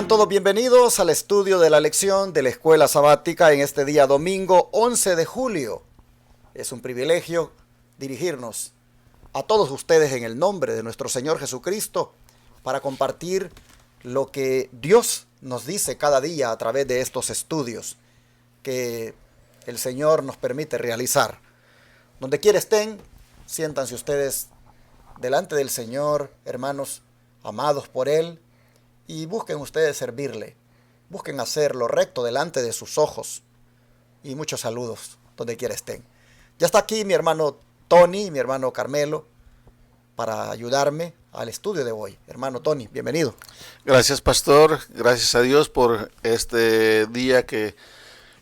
Sean todos bienvenidos al estudio de la lección de la Escuela Sabática en este día domingo 11 de julio. Es un privilegio dirigirnos a todos ustedes en el nombre de nuestro Señor Jesucristo para compartir lo que Dios nos dice cada día a través de estos estudios que el Señor nos permite realizar. Donde quiera estén, siéntanse ustedes delante del Señor, hermanos, amados por Él, y busquen ustedes servirle, busquen hacer lo recto delante de sus ojos. Y muchos saludos donde quiera estén. Ya está aquí mi hermano Tony, mi hermano Carmelo, para ayudarme al estudio de hoy. Hermano Tony, bienvenido. Gracias, pastor. Gracias a Dios por este día que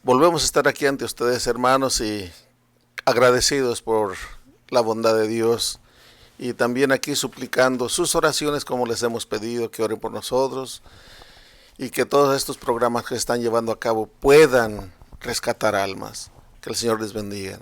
volvemos a estar aquí ante ustedes, hermanos, y agradecidos por la bondad de Dios. Y también aquí suplicando sus oraciones como les hemos pedido, que oren por nosotros y que todos estos programas que están llevando a cabo puedan rescatar almas. Que el Señor les bendiga.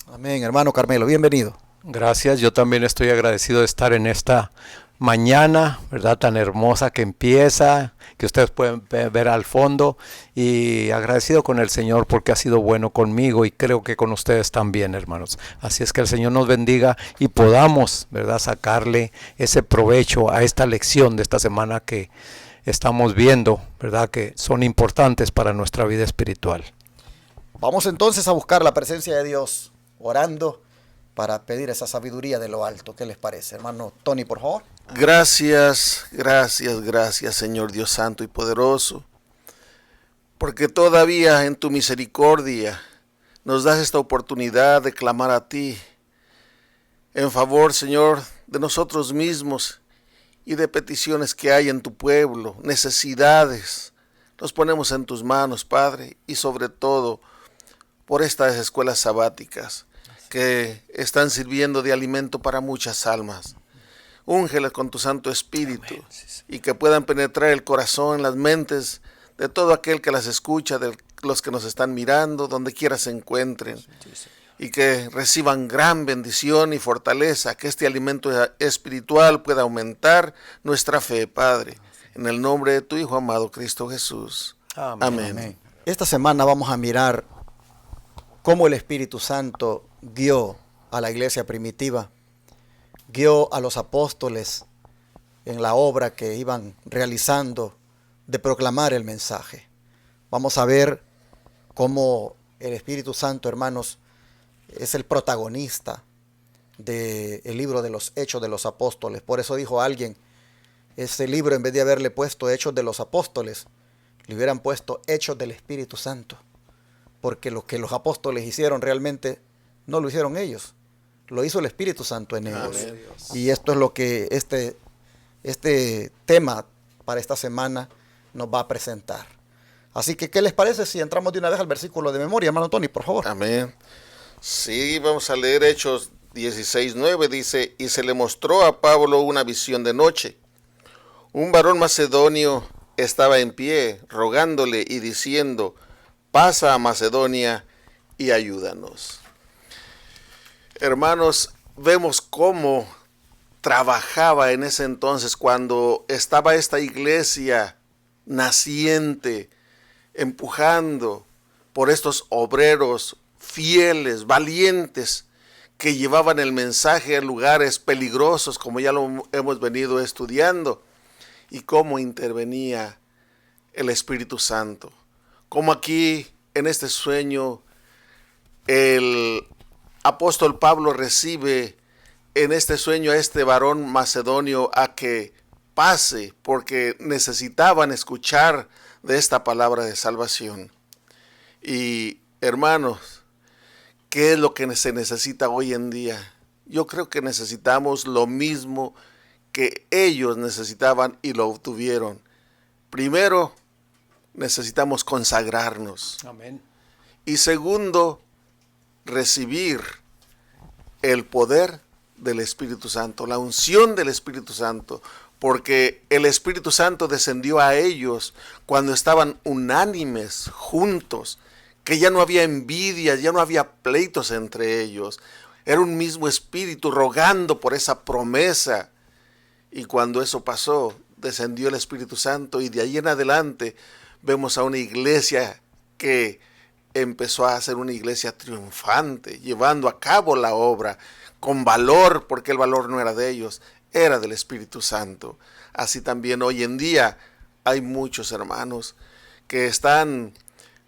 Amén, hermano Carmelo, bienvenido. Gracias, yo también estoy agradecido de estar en esta mañana, ¿verdad? Tan hermosa que empieza, que ustedes pueden ver al fondo, y agradecido con el Señor porque ha sido bueno conmigo y creo que con ustedes también, hermanos. Así es que el Señor nos bendiga y podamos, ¿verdad?, sacarle ese provecho a esta lección de esta semana que estamos viendo, ¿verdad?, que son importantes para nuestra vida espiritual. Vamos entonces a buscar la presencia de Dios, orando para pedir esa sabiduría de lo alto. ¿Qué les parece? Hermano Tony, por favor. Gracias, Señor Dios Santo y Poderoso, porque todavía en tu misericordia nos das esta oportunidad de clamar a ti en favor, Señor, de nosotros mismos y de peticiones que hay en tu pueblo, necesidades. Los ponemos en tus manos, Padre, y sobre todo por estas escuelas sabáticas que están sirviendo de alimento para muchas almas. Úngelas con tu Santo Espíritu y que puedan penetrar el corazón, las mentes de todo aquel que las escucha, de los que nos están mirando, donde quiera se encuentren, y que reciban gran bendición y fortaleza, que este alimento espiritual pueda aumentar nuestra fe, Padre, en el nombre de tu Hijo amado Cristo Jesús. Amén. Amén. Esta semana vamos a mirar cómo el Espíritu Santo guió a la iglesia primitiva, guió a los apóstoles en la obra que iban realizando de proclamar el mensaje. Vamos a ver cómo el Espíritu Santo, hermanos, es el protagonista del libro de los Hechos de los Apóstoles. Por eso dijo alguien, ese libro, en vez de haberle puesto Hechos de los Apóstoles, le hubieran puesto Hechos del Espíritu Santo, porque lo que los apóstoles hicieron realmente no lo hicieron ellos, lo hizo el Espíritu Santo en ellos. Amén. Y esto es lo que este tema para esta semana nos va a presentar. Así que, ¿qué les parece si entramos de una vez al versículo de memoria, hermano Tony, por favor? Amén. Sí, vamos a leer Hechos 16:9, dice, y se le mostró a Pablo una visión de noche. Un varón macedonio estaba en pie, rogándole y diciendo, pasa a Macedonia y ayúdanos. Hermanos, vemos cómo trabajaba en ese entonces cuando estaba esta iglesia naciente, empujando por estos obreros fieles, valientes, que llevaban el mensaje a lugares peligrosos, como ya lo hemos venido estudiando, y cómo intervenía el Espíritu Santo. Como aquí en este sueño el apóstol Pablo recibe en este sueño a este varón macedonio a que pase, porque necesitaban escuchar de esta palabra de salvación. Y hermanos, ¿qué es lo que se necesita hoy en día? Yo creo que necesitamos lo mismo que ellos necesitaban y lo obtuvieron. Primero, necesitamos consagrarnos. Amén. Y segundo, recibir el poder del Espíritu Santo, la unción del Espíritu Santo, porque el Espíritu Santo descendió a ellos cuando estaban unánimes, juntos, que ya no había envidia, ya no había pleitos entre ellos. Era un mismo espíritu rogando por esa promesa. Y cuando eso pasó, descendió el Espíritu Santo y de ahí en adelante vemos a una iglesia que empezó a ser una iglesia triunfante, llevando a cabo la obra con valor, porque el valor no era de ellos, era del Espíritu Santo. Así también hoy en día hay muchos hermanos que están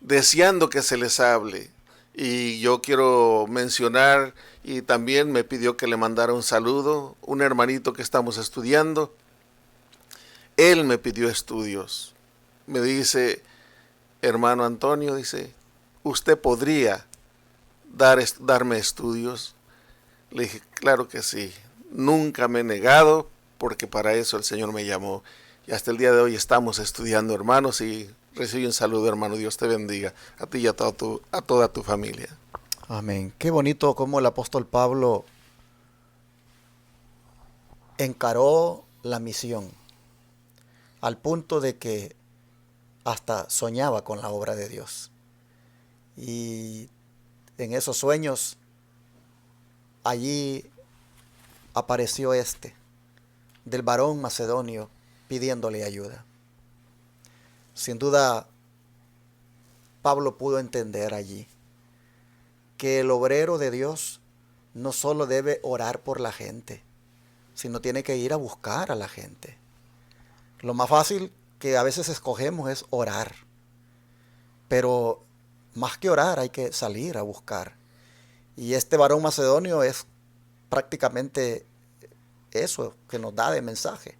deseando que se les hable. Y yo quiero mencionar, y también me pidió que le mandara un saludo, un hermanito que estamos estudiando. Él me pidió estudios. Me dice, hermano Antonio, dice, ¿usted podría darme estudios? Le dije, claro que sí. Nunca me he negado, porque para eso el Señor me llamó. Y hasta el día de hoy estamos estudiando, hermanos, y recibe un saludo, hermano. Dios te bendiga, a ti y a toda tu familia. Amén. Qué bonito cómo el apóstol Pablo encaró la misión al punto de que hasta soñaba con la obra de Dios. Y en esos sueños, allí apareció del varón macedonio pidiéndole ayuda. Sin duda, Pablo pudo entender allí que el obrero de Dios no solo debe orar por la gente, sino tiene que ir a buscar a la gente. Lo más fácil que a veces escogemos es orar, pero más que orar hay que salir a buscar. Y este varón macedonio es prácticamente eso que nos da de mensaje.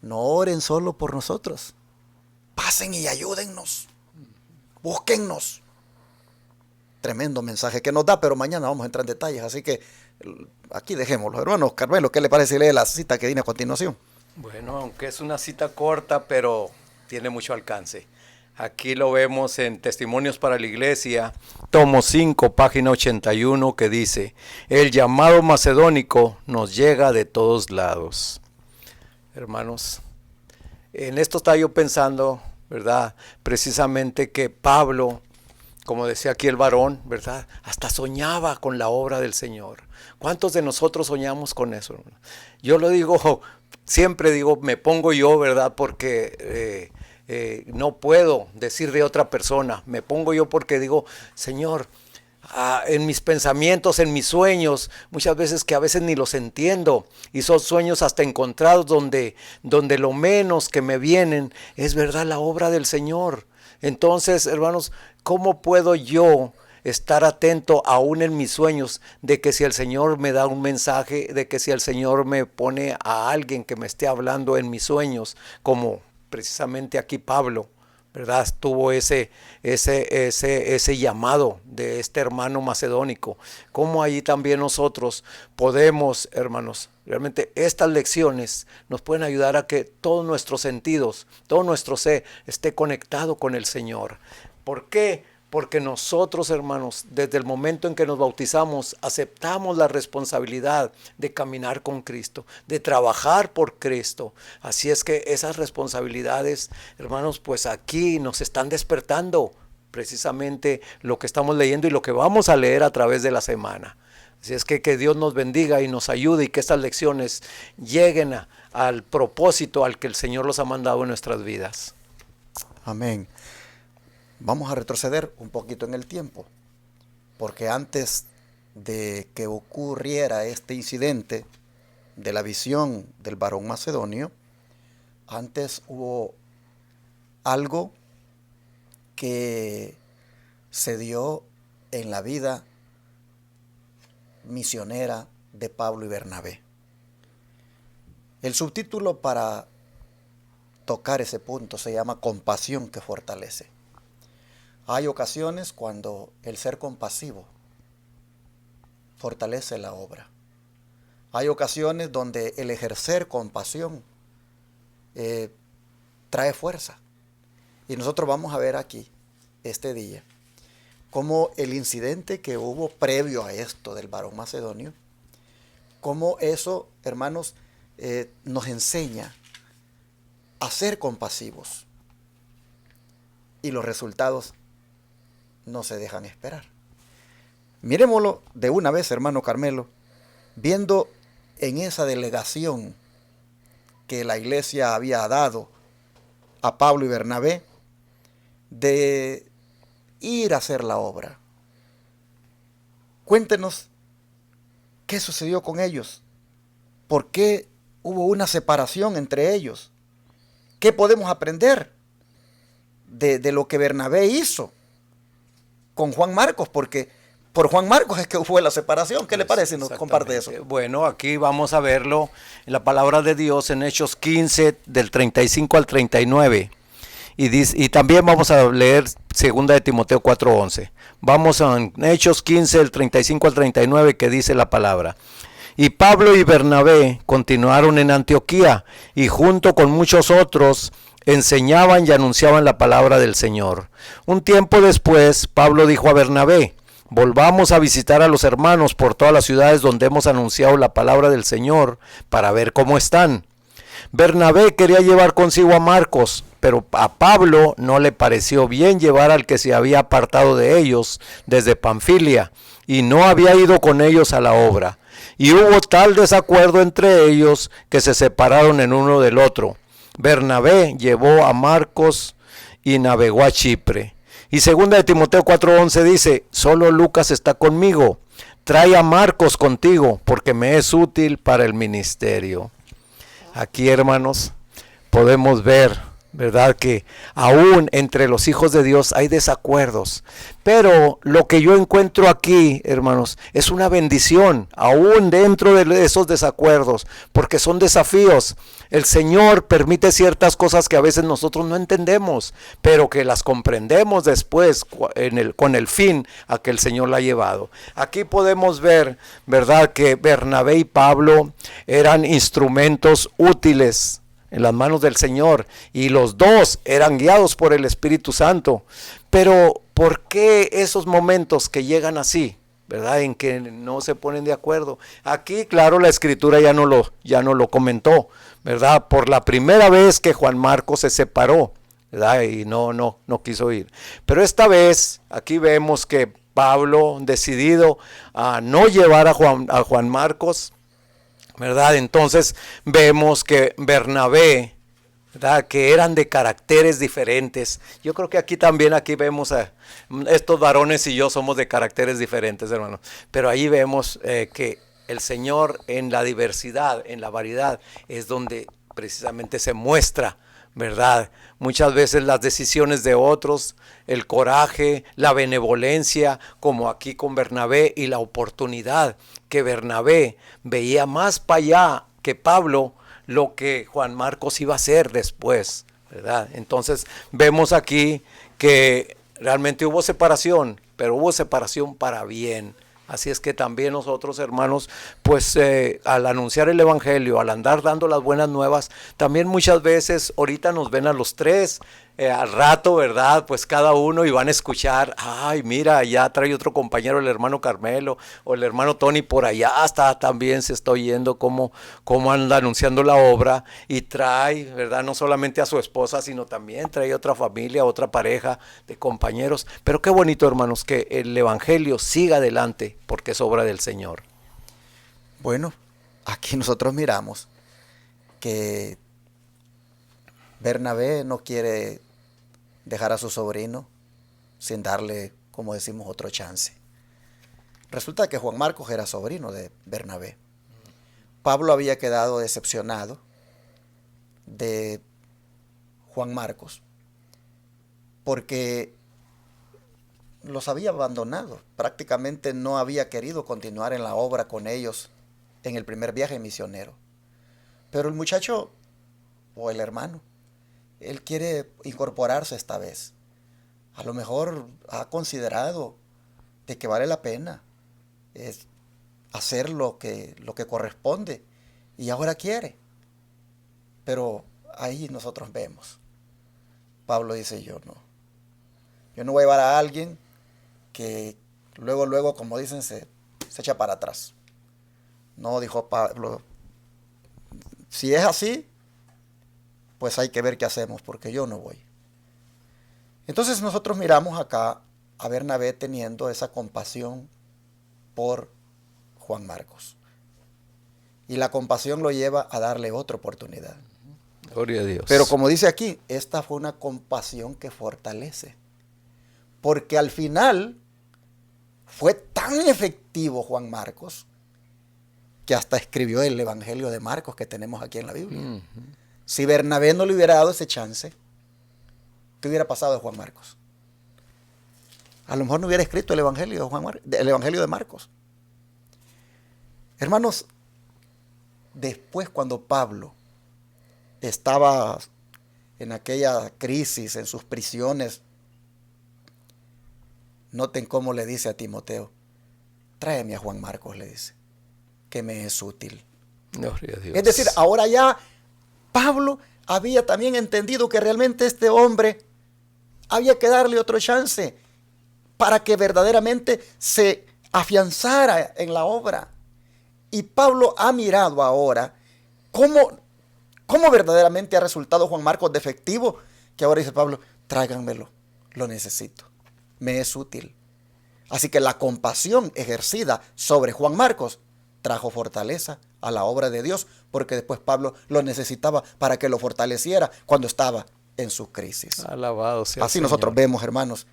No oren solo por nosotros, pasen y ayúdennos, búsquennos. Tremendo mensaje que nos da, pero mañana vamos a entrar en detalles, así que aquí dejémoslo. Hermanos, Carmelo, ¿qué le parece si lee la cita que viene a continuación? Bueno, aunque es una cita corta, pero tiene mucho alcance. Aquí lo vemos en Testimonios para la Iglesia, tomo 5, página 81, que dice, el llamado macedónico nos llega de todos lados. Hermanos, en esto estaba yo pensando, ¿verdad? Precisamente que Pablo, como decía aquí el varón, ¿verdad? Hasta soñaba con la obra del Señor. ¿Cuántos de nosotros soñamos con eso? Yo lo digo, siempre digo, me pongo yo, ¿verdad? Porque no puedo decir de otra persona. Me pongo yo porque digo, Señor, en mis pensamientos, en mis sueños, muchas veces que a veces ni los entiendo, y son sueños hasta encontrados donde lo menos que me vienen es, ¿verdad?, la obra del Señor. Entonces, hermanos, ¿cómo puedo yo estar atento aún en mis sueños de que si el Señor me da un mensaje, de que si el Señor me pone a alguien que me esté hablando en mis sueños, como precisamente aquí Pablo, ¿verdad? Tuvo ese llamado de este hermano macedónico. Cómo allí también nosotros podemos, hermanos, realmente estas lecciones nos pueden ayudar a que todos nuestros sentidos, todo nuestro ser esté conectado con el Señor. ¿Por qué? Porque nosotros, hermanos, desde el momento en que nos bautizamos, aceptamos la responsabilidad de caminar con Cristo, de trabajar por Cristo. Así es que esas responsabilidades, hermanos, pues aquí nos están despertando precisamente lo que estamos leyendo y lo que vamos a leer a través de la semana. Así es que Dios nos bendiga y nos ayude y que estas lecciones lleguen al propósito al que el Señor los ha mandado en nuestras vidas. Amén. Vamos a retroceder un poquito en el tiempo, porque antes de que ocurriera este incidente de la visión del varón macedonio, antes hubo algo que se dio en la vida misionera de Pablo y Bernabé. El subtítulo para tocar ese punto se llama Compasión que fortalece. Hay ocasiones cuando el ser compasivo fortalece la obra. Hay ocasiones donde el ejercer compasión trae fuerza. Y nosotros vamos a ver aquí, este día, cómo el incidente que hubo previo a esto del varón macedonio, cómo eso, hermanos, nos enseña a ser compasivos. Y los resultados no se dejan esperar. Miremoslo de una vez, hermano Carmelo, viendo en esa delegación que la iglesia había dado a Pablo y Bernabé de ir a hacer la obra. Cuéntenos qué sucedió con ellos, por qué hubo una separación entre ellos, qué podemos aprender de lo que Bernabé hizo con Juan Marcos, porque por Juan Marcos es que fue la separación. ¿Qué le parece si nos comparte eso? Bueno, aquí vamos a verlo en la palabra de Dios en Hechos 15 del 35 al 39. Y también vamos a leer 2 de Timoteo 4:11. Vamos a Hechos 15 del 35 al 39 que dice la palabra. Y Pablo y Bernabé continuaron en Antioquía y junto con muchos otros enseñaban y anunciaban la palabra del Señor. Un tiempo después, Pablo dijo a Bernabé: volvamos a visitar a los hermanos por todas las ciudades donde hemos anunciado la palabra del Señor para ver cómo están. Bernabé quería llevar consigo a Marcos, pero a Pablo no le pareció bien llevar al que se había apartado de ellos desde Panfilia y no había ido con ellos a la obra. Y hubo tal desacuerdo entre ellos que se separaron en uno del otro. Bernabé llevó a Marcos y navegó a Chipre. Y 2 de Timoteo 4:11 dice: solo Lucas está conmigo, trae a Marcos contigo, porque me es útil para el ministerio. Aquí, hermanos, podemos ver, ¿verdad?, que aún entre los hijos de Dios hay desacuerdos. Pero lo que yo encuentro aquí, hermanos, es una bendición, aún dentro de esos desacuerdos, porque son desafíos. El Señor permite ciertas cosas que a veces nosotros no entendemos, pero que las comprendemos después con el fin a que el Señor la ha llevado. Aquí podemos ver, ¿verdad?, que Bernabé y Pablo eran instrumentos útiles en las manos del Señor, y los dos eran guiados por el Espíritu Santo. Pero ¿por qué esos momentos que llegan así, verdad, en que no se ponen de acuerdo? Aquí, claro, la Escritura ya no lo comentó, verdad, por la primera vez que Juan Marcos se separó, verdad, y no quiso ir. Pero esta vez, aquí vemos que Pablo, decidido a no llevar a Juan Marcos, ¿verdad? Entonces vemos que Bernabé, ¿verdad?, que eran de caracteres diferentes. Yo creo que aquí vemos a estos varones y yo somos de caracteres diferentes, hermanos. Pero ahí vemos que el Señor en la diversidad, en la variedad, es donde precisamente se muestra, ¿verdad? Muchas veces las decisiones de otros, el coraje, la benevolencia, como aquí con Bernabé, y la oportunidad que Bernabé veía más para allá que Pablo lo que Juan Marcos iba a hacer después, ¿verdad? Entonces vemos aquí que realmente hubo separación, pero hubo separación para bien. Así es que también nosotros, hermanos, pues al anunciar el evangelio, al andar dando las buenas nuevas, también muchas veces ahorita nos ven a los tres, al rato, ¿verdad? Pues cada uno, y van a escuchar: ay, mira, ya trae otro compañero, el hermano Carmelo, o el hermano Tony, por allá está, también se está oyendo cómo anda anunciando la obra, y trae, ¿verdad?, no solamente a su esposa, sino también trae otra familia, otra pareja de compañeros. Pero qué bonito, hermanos, que el evangelio siga adelante, porque es obra del Señor. Bueno, aquí nosotros miramos que Bernabé no quiere dejar a su sobrino sin darle, como decimos, otro chance. Resulta que Juan Marcos era sobrino de Bernabé. Pablo había quedado decepcionado de Juan Marcos porque los había abandonado. Prácticamente no había querido continuar en la obra con ellos en el primer viaje misionero. Pero el muchacho, o el hermano, él quiere incorporarse esta vez. A lo mejor ha considerado de que vale la pena hacer lo que corresponde, y ahora quiere. Pero ahí nosotros vemos, Pablo dice: yo no voy a llevar a alguien que luego, como dicen, se echa para atrás. No, dijo Pablo, si es así, pues hay que ver qué hacemos, porque yo no voy. Entonces nosotros miramos acá a Bernabé teniendo esa compasión por Juan Marcos. Y la compasión lo lleva a darle otra oportunidad. Gloria a Dios. Pero como dice aquí, esta fue una compasión que fortalece. Porque al final fue tan efectivo Juan Marcos que hasta escribió el Evangelio de Marcos que tenemos aquí en la Biblia. Si Bernabé no le hubiera dado ese chance, ¿qué hubiera pasado de Juan Marcos? A lo mejor no hubiera escrito el Evangelio el Evangelio de Marcos. Hermanos, después cuando Pablo estaba en aquella crisis, en sus prisiones, noten cómo le dice a Timoteo, tráeme a Juan Marcos, le dice, que me es útil. Gloria a Dios. Es decir, ahora ya Pablo había también entendido que realmente este hombre había que darle otro chance para que verdaderamente se afianzara en la obra. Y Pablo ha mirado ahora cómo verdaderamente ha resultado Juan Marcos de efectivo, que ahora dice Pablo, tráiganmelo, lo necesito, me es útil. Así que la compasión ejercida sobre Juan Marcos trajo fortaleza a la obra de Dios, porque después Pablo lo necesitaba para que lo fortaleciera cuando estaba en su crisis. Alabado sea Así el nosotros Señor. vemos, hermanos,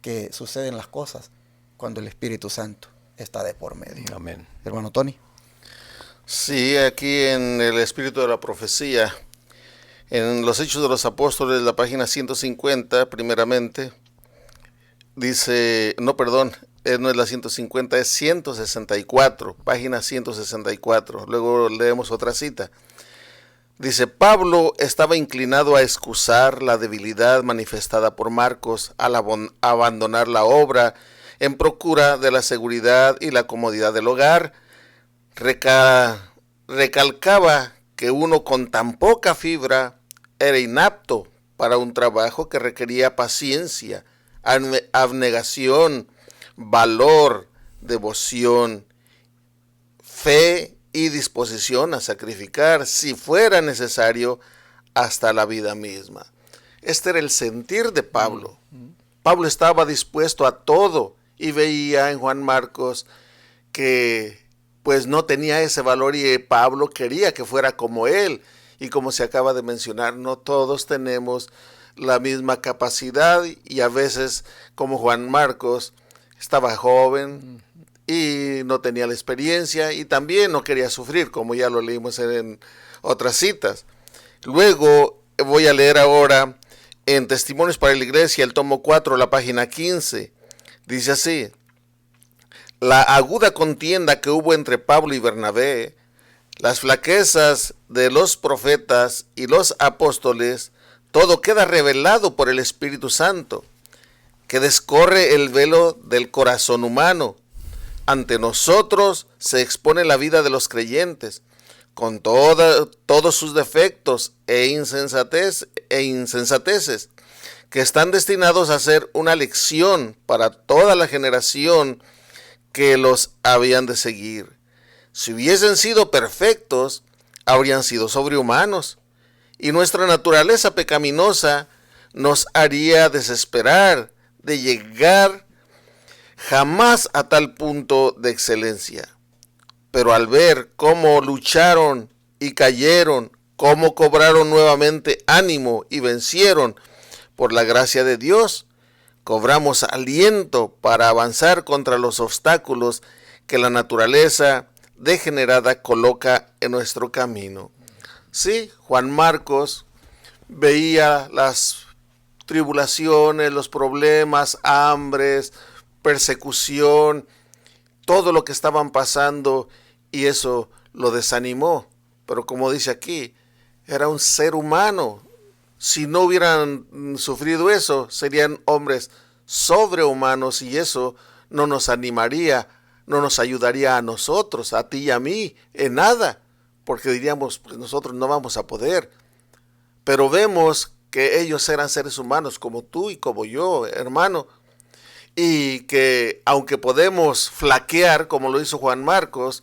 que suceden las cosas cuando el Espíritu Santo está de por medio. Amén. Hermano Tony. Sí, aquí en el Espíritu de la Profecía, en los Hechos de los Apóstoles, la página 150, primeramente, dice, no, perdón, no es la 150, es 164, página 164. Luego leemos otra cita. Dice, Pablo estaba inclinado a excusar la debilidad manifestada por Marcos al abandonar la obra en procura de la seguridad y la comodidad del hogar. Recalcaba que uno con tan poca fibra era inapto para un trabajo que requería paciencia, abnegación, valor, devoción, fe y disposición a sacrificar, si fuera necesario, hasta la vida misma. Este era el sentir de Pablo. Pablo estaba dispuesto a todo y veía en Juan Marcos que pues no tenía ese valor y Pablo quería que fuera como él. Y como se acaba de mencionar, no todos tenemos la misma capacidad y a veces, como Juan Marcos, estaba joven y no tenía la experiencia y también no quería sufrir, como ya lo leímos en otras citas. Luego voy a leer ahora en Testimonios para la Iglesia, el tomo 4, la página 15. Dice así: la aguda contienda que hubo entre Pablo y Bernabé, las flaquezas de los profetas y los apóstoles, todo queda revelado por el Espíritu Santo, que descorre el velo del corazón humano. Ante nosotros se expone la vida de los creyentes, con todos sus defectos e insensateces, que están destinados a ser una lección para toda la generación que los habían de seguir. Si hubiesen sido perfectos, habrían sido sobrehumanos, y nuestra naturaleza pecaminosa nos haría desesperar de llegar jamás a tal punto de excelencia. Pero al ver cómo lucharon y cayeron, cómo cobraron nuevamente ánimo y vencieron, por la gracia de Dios, cobramos aliento para avanzar contra los obstáculos que la naturaleza degenerada coloca en nuestro camino. Sí, Juan Marcos veía las tribulaciones, los problemas, hambres, persecución, todo lo que estaban pasando, y eso lo desanimó. Pero como dice aquí, era un ser humano. Si no hubieran sufrido eso, serían hombres sobrehumanos, y eso no nos animaría, no nos ayudaría a nosotros, a ti y a mí, en nada, porque diríamos, pues nosotros no vamos a poder. Pero vemos que ellos eran seres humanos como tú y como yo, hermano, y que aunque podemos flaquear, como lo hizo Juan Marcos,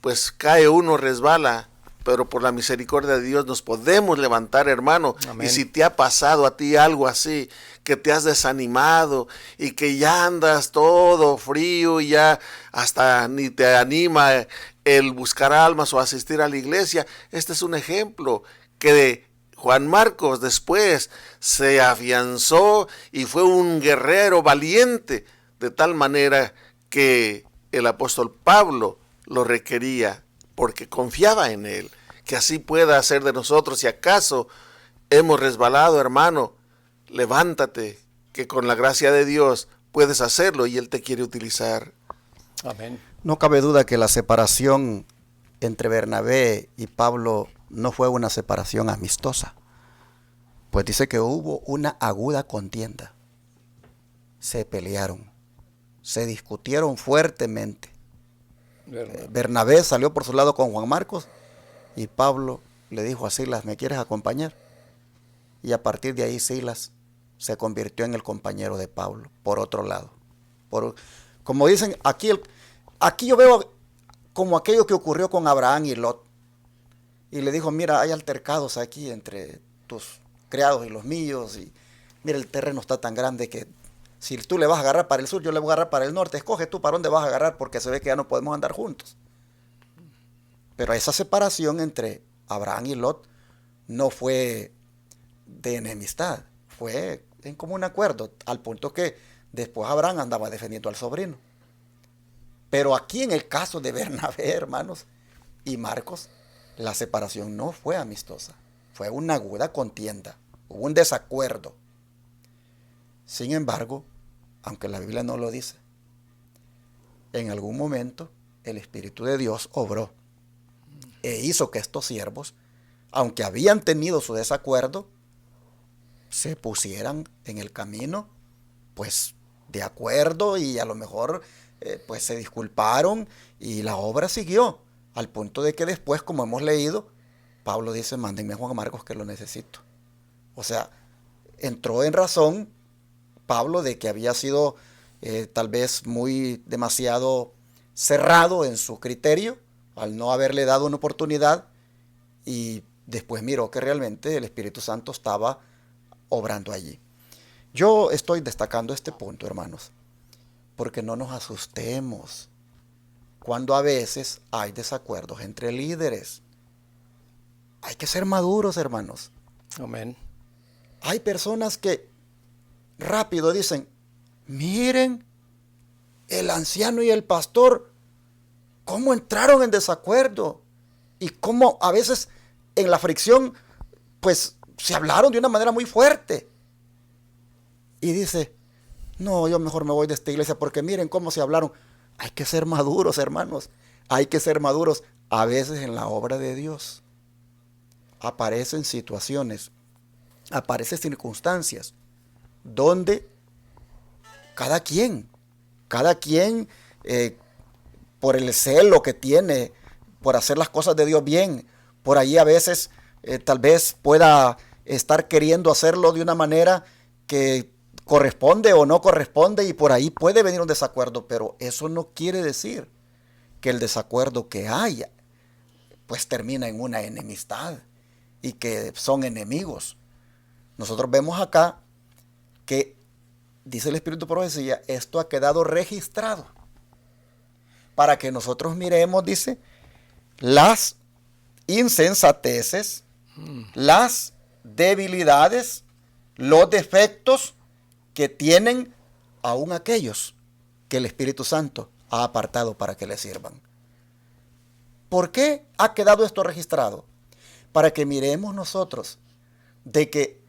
pues cae uno, resbala, pero por la misericordia de Dios nos podemos levantar, hermano. Amén. Y si te ha pasado a ti algo así, que te has desanimado y que ya andas todo frío y ya hasta ni te anima el buscar almas o asistir a la iglesia, este es un ejemplo que Juan Marcos después se afianzó y fue un guerrero valiente, de tal manera que el apóstol Pablo lo requería porque confiaba en él, que así pueda hacer de nosotros. Si acaso hemos resbalado, hermano, levántate, que con la gracia de Dios puedes hacerlo y Él te quiere utilizar. Amén. No cabe duda que la separación entre Bernabé y Pablo no fue una separación amistosa, pues dice que hubo una aguda contienda. Se pelearon, se discutieron fuertemente. Bernabé salió por su lado con Juan Marcos y Pablo le dijo a Silas, ¿me quieres acompañar? Y a partir de ahí Silas se convirtió en el compañero de Pablo, por otro lado. Como dicen, aquí yo veo como aquello que ocurrió con Abraham y Lot. Y le dijo, mira, hay altercados aquí entre tus criados y los míos. Y mira, el terreno está tan grande que si tú le vas a agarrar para el sur, yo le voy a agarrar para el norte. Escoge tú para dónde vas a agarrar porque se ve que ya no podemos andar juntos. Pero esa separación entre Abraham y Lot no fue de enemistad, fue en común acuerdo, al punto que después Abraham andaba defendiendo al sobrino. Pero aquí en el caso de Bernabé, hermanos, y Marcos, la separación no fue amistosa, fue una aguda contienda, hubo un desacuerdo. Sin embargo, aunque la Biblia no lo dice, en algún momento el Espíritu de Dios obró e hizo que estos siervos, aunque habían tenido su desacuerdo, se pusieran en el camino, pues de acuerdo, y a lo mejor pues se disculparon y la obra siguió, al punto de que después, como hemos leído, Pablo dice, mándenme a Juan Marcos que lo necesito. O sea, entró en razón Pablo de que había sido tal vez demasiado cerrado en su criterio, al no haberle dado una oportunidad, y después miró que realmente el Espíritu Santo estaba obrando allí. Yo estoy destacando este punto, hermanos, porque no nos asustemos cuando a veces hay desacuerdos entre líderes. Hay que ser maduros, hermanos. Amén. Hay personas que rápido dicen, miren, el anciano y el pastor, cómo entraron en desacuerdo y cómo a veces en la fricción, pues se hablaron de una manera muy fuerte. Y dice, no, yo mejor me voy de esta iglesia porque miren cómo se hablaron. Hay que ser maduros, hermanos. Hay que ser maduros. A veces en la obra de Dios aparecen situaciones, aparecen circunstancias donde cada quien, por el celo que tiene, por hacer las cosas de Dios bien, por ahí a veces tal vez pueda estar queriendo hacerlo de una manera que corresponde o no corresponde, y por ahí puede venir un desacuerdo, pero eso no quiere decir que el desacuerdo que haya pues termina en una enemistad y que son enemigos. Nosotros vemos acá que dice el Espíritu de Profecía, esto ha quedado registrado para que nosotros miremos, dice, las insensateces, las debilidades, los defectos que tienen aún aquellos que el Espíritu Santo ha apartado para que le sirvan. ¿Por qué ha quedado esto registrado? Para que miremos nosotros de que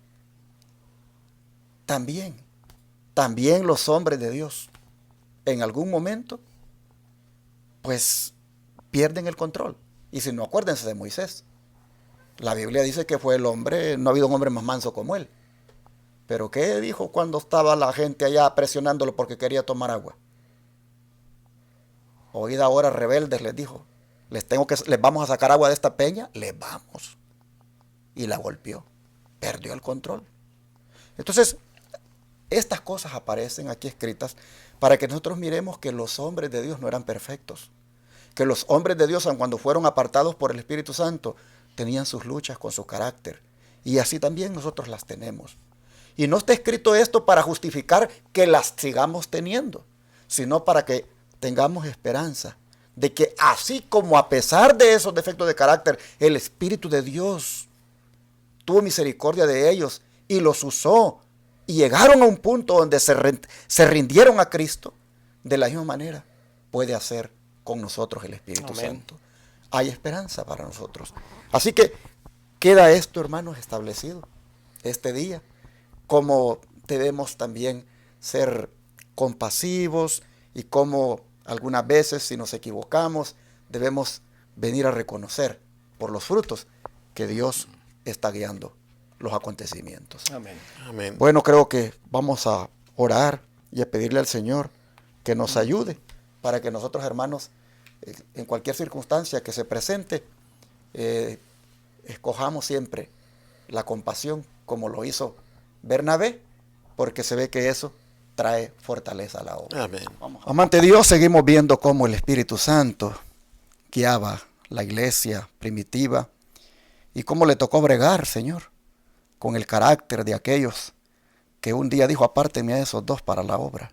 también los hombres de Dios en algún momento pues pierden el control. Y si no, acuérdense de Moisés. La Biblia dice que fue el hombre, no ha habido un hombre más manso como él. Pero ¿qué dijo cuando estaba la gente allá presionándolo porque quería tomar agua? Oíd ahora, rebeldes, les dijo, les vamos a sacar agua de esta peña, les vamos. Y la golpeó, perdió el control. Entonces, estas cosas aparecen aquí escritas para que nosotros miremos que los hombres de Dios no eran perfectos. Que los hombres de Dios, aun cuando fueron apartados por el Espíritu Santo, tenían sus luchas con su carácter. Y así también nosotros las tenemos. Y no está escrito esto para justificar que las sigamos teniendo, sino para que tengamos esperanza de que así como a pesar de esos defectos de carácter, el Espíritu de Dios tuvo misericordia de ellos y los usó y llegaron a un punto donde se rindieron a Cristo, de la misma manera puede hacer con nosotros el Espíritu Amén. Santo. Hay esperanza para nosotros. Así que queda esto, hermanos, establecido este día, como debemos también ser compasivos y como algunas veces, si nos equivocamos, debemos venir a reconocer por los frutos que Dios está guiando los acontecimientos. Amén. Amén. Bueno, creo que vamos a orar y a pedirle al Señor que nos ayude para que nosotros, hermanos, en cualquier circunstancia que se presente, escojamos siempre la compasión como lo hizo Bernabé, porque se ve que eso trae fortaleza a la obra. Amén. Amante Dios, seguimos viendo cómo el Espíritu Santo guiaba la iglesia primitiva y cómo le tocó bregar, Señor, con el carácter de aquellos que un día dijo: apártenme a esos dos para la obra.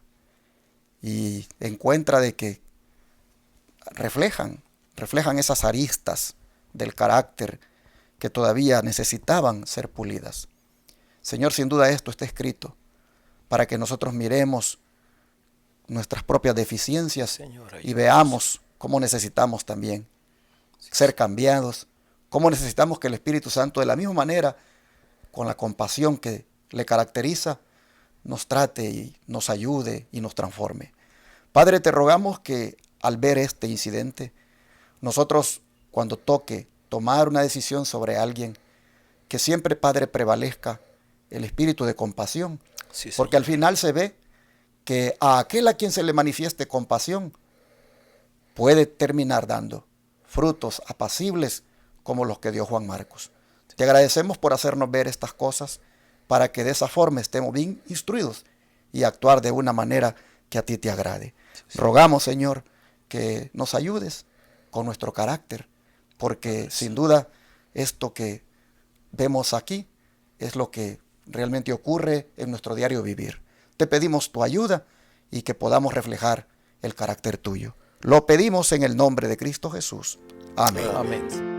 Y encuentra de que reflejan esas aristas del carácter que todavía necesitaban ser pulidas. Señor, sin duda esto está escrito para que nosotros miremos nuestras propias deficiencias, Señor, y veamos cómo necesitamos también ser cambiados, cómo necesitamos que el Espíritu Santo, de la misma manera, con la compasión que le caracteriza, nos trate y nos ayude y nos transforme. Padre, te rogamos que al ver este incidente, nosotros, cuando toque tomar una decisión sobre alguien, que siempre, Padre, prevalezca el espíritu de compasión, Sí, porque al final se ve que a aquel a quien se le manifieste compasión puede terminar dando frutos apacibles como los que dio Juan Marcos. Te agradecemos por hacernos ver estas cosas para que de esa forma estemos bien instruidos y actuar de una manera que a ti te agrade. Rogamos, Señor, que nos ayudes con nuestro carácter, porque sin duda esto que vemos aquí es lo que realmente ocurre en nuestro diario vivir. Te pedimos tu ayuda y que podamos reflejar el carácter tuyo. Lo pedimos en el nombre de Cristo Jesús. Amén. Amén.